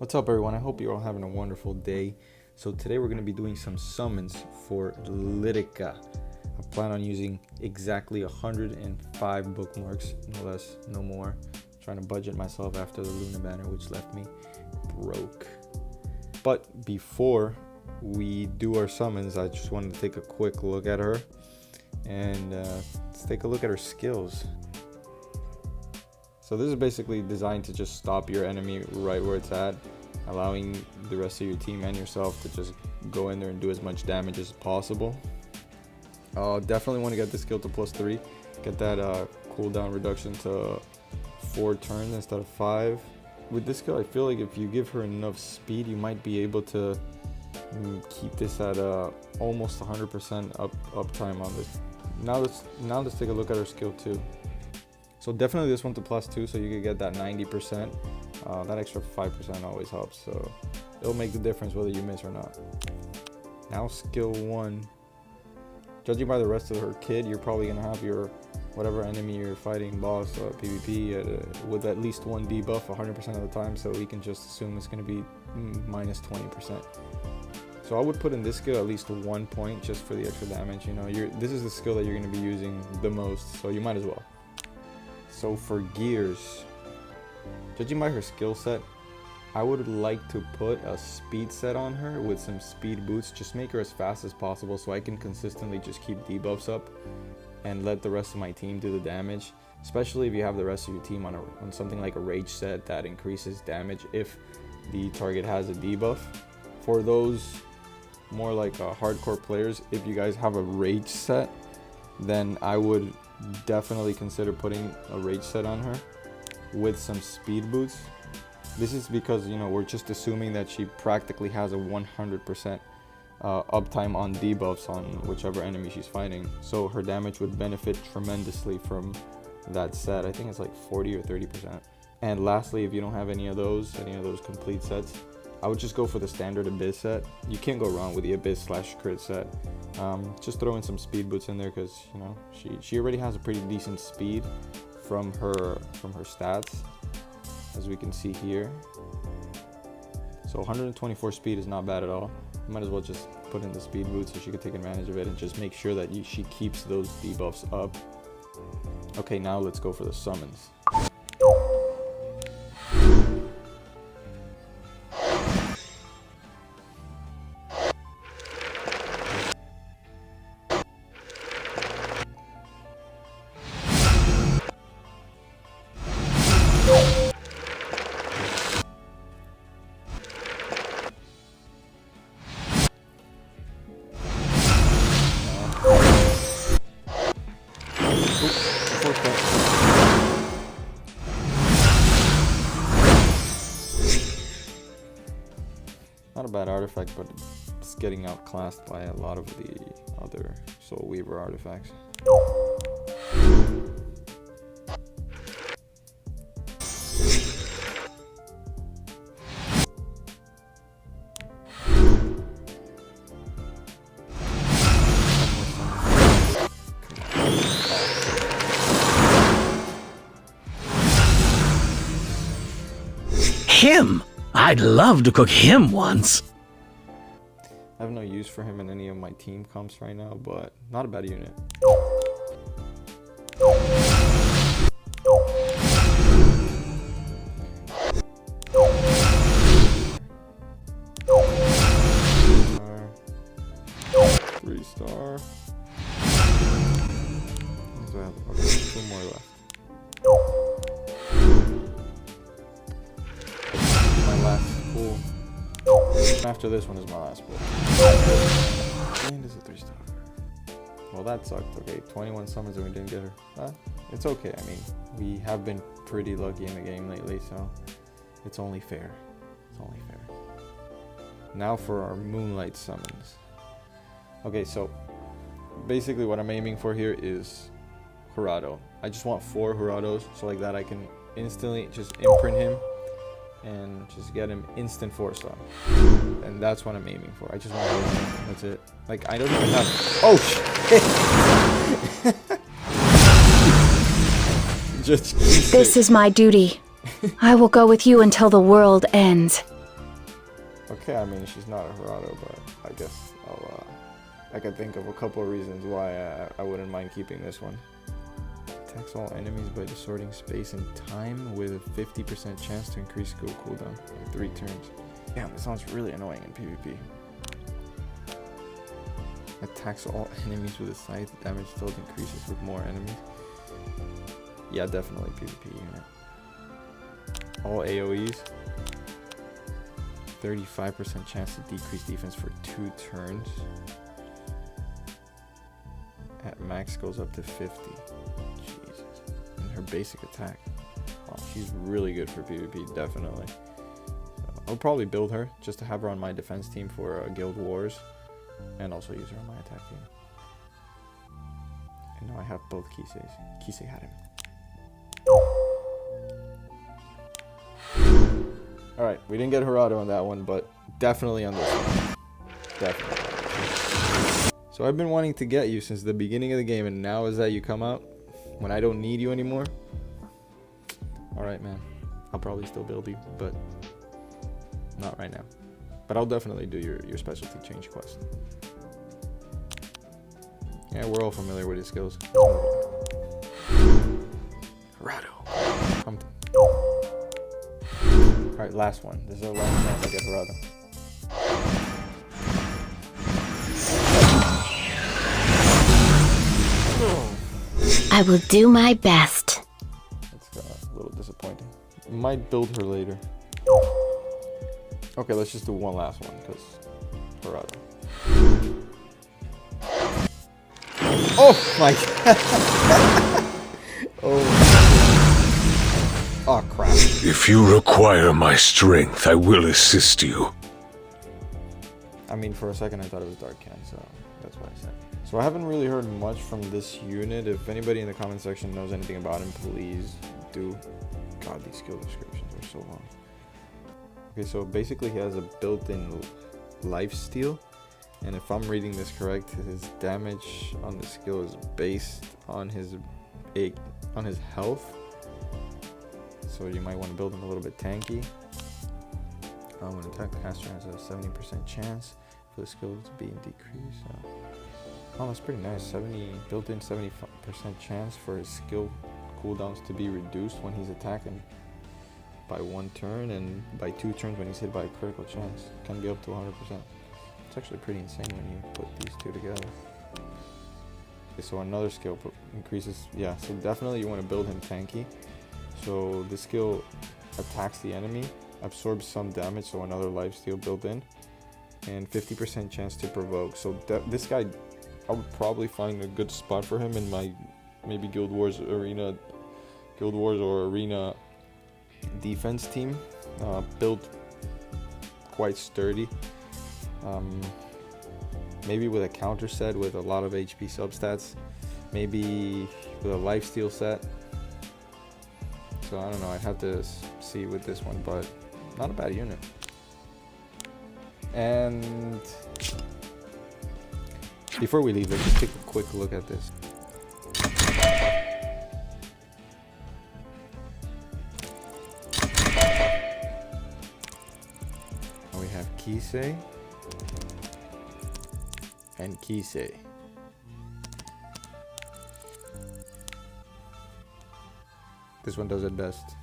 What's up, everyone? I hope you're all having a wonderful day. So today we're going to be doing some summons for Lidica. I plan on using exactly 105 bookmarks, no less, no more. Trying to budget myself after the Luna banner, which left me broke. But before we do our summons, I just wanted to take a quick look at her and let's take a look at her skills. So this is basically designed to just stop your enemy right where it's at, allowing the rest of your team and yourself to just go in there and do as much damage as possible. Definitely want to get this skill to +3, get that cooldown reduction to 4 turns instead of 5. With this skill, I feel like if you give her enough speed, you might be able to keep this at almost 100% uptime on this. Now let's take a look at her skill 2. So definitely this one to +2, so you could get that 90%. That extra 5% always helps, so it'll make the difference whether you miss or not. Now skill 1. Judging by the rest of her kit, you're probably gonna have your whatever enemy you're fighting, boss, PvP, with at least 1 debuff 100% of the time, so we can just assume it's gonna be minus 20%. So I would put in this skill at least 1 point just for the extra damage. You know, this is the skill that you're gonna be using the most, so you might as well. So for gears, judging by her skill set, I would like to put a speed set on her with some speed boots. Just make her as fast as possible so I can consistently just keep debuffs up and let the rest of my team do the damage. Especially if you have the rest of your team on something like a rage set that increases damage if the target has a debuff. For those more like hardcore players, if you guys have a rage set, then I would definitely consider putting a rage set on her with some speed boots. This is because, you know, we're just assuming that she practically has a 100% uptime on debuffs on whichever enemy she's fighting, so her damage would benefit tremendously from that set. I think it's like 40 or 30%. And lastly, if you don't have any of those complete sets, I would just go for the standard Abyss set. You can't go wrong with the Abyss / crit set. Just throw in some speed boots in there because, you know, she already has a pretty decent speed from her stats, as we can see here. So 124 speed is not bad at all. You might as well just put in the speed boots so she could take advantage of it and just make sure that she keeps those debuffs up. Okay, now let's go for the summons. Not a bad artifact, but it's getting outclassed by a lot of the other Soul Weaver artifacts. Him! I'd love to cook him once. I have no use for him in any of my team comps right now, but not a bad unit. Three star. So I have, okay, 2 more left. Last pool. After this one is my last pool. And it's a 3-star. Well, that sucked. Okay, 21 summons and we didn't get her. It's okay. I mean, we have been pretty lucky in the game lately, so it's only fair. It's only fair. Now for our Moonlight summons. Okay, so basically what I'm aiming for here is Jurado. I just want 4 Jurados, so like that I can instantly just imprint him and just get him instant 4-star, and that's what I'm aiming for. I just want to, that's it. Like, I don't even have, oh shit. Just this is my duty. I will go with you until the world ends. Okay, I mean, she's not a Harado, but I guess I can think of a couple of reasons why I wouldn't mind keeping this one. Attacks all enemies by distorting space and time with a 50% chance to increase skill cooldown by 3 turns. Damn, this sounds really annoying in PvP. Attacks all enemies with a scythe. Damage dealt increases with more enemies. Yeah, definitely PvP unit. All AoEs. 35% chance to decrease defense for 2 turns. At max goes up to 50. Jesus. And her basic attack. Oh, she's really good for PvP, definitely. So I'll probably build her just to have her on my defense team for Guild Wars. And also use her on my attack team. And now I have both Kiseis. Kisei had him. Alright, we didn't get Harado on that one, but definitely on this one. Definitely. So I've been wanting to get you since the beginning of the game, and now is that you come out when I don't need you anymore? Alright, man. I'll probably still build you, but not right now. But I'll definitely do your specialty change quest. Yeah, we're all familiar with his skills. Harado. Alright, last one. This is our last chance to get Harado. I will do my best. That's a little disappointing. Might build her later. Okay, let's just do one last one, because Harado. Oh my god! Oh crap. If you require my strength, I will assist you. I mean, for a second I thought it was Dark Can, so that's what I said. So I haven't really heard much from this unit. If anybody in the comment section knows anything about him, please do. God, these skill descriptions are so long. Okay, so basically he has a built-in lifesteal, and if I'm reading this correct, his damage on the skill is based on his health. So you might want to build him a little bit tanky. When attack the caster has a 70% chance for the skill to be in decrease. Oh, that's pretty nice. Built-in 70% chance for his skill cooldowns to be reduced when he's attacking by 1 turn, and by 2 turns when he's hit by a critical chance. Can be up to 100%. It's actually pretty insane when you put these two together. Okay, so another skill increases. Yeah, so definitely you want to build him tanky. So the skill attacks the enemy, absorbs some damage, so another lifesteal built in, and 50% chance to provoke. So this guy, I would probably find a good spot for him in my maybe Guild Wars or Arena defense team. Built quite sturdy. Maybe with a counter set with a lot of HP substats. Maybe with a lifesteal set. So I don't know, I'd have to see with this one, but not a bad unit. And before we leave, let's just take a quick look at this. We have Kisei and Kisei. This one does it best.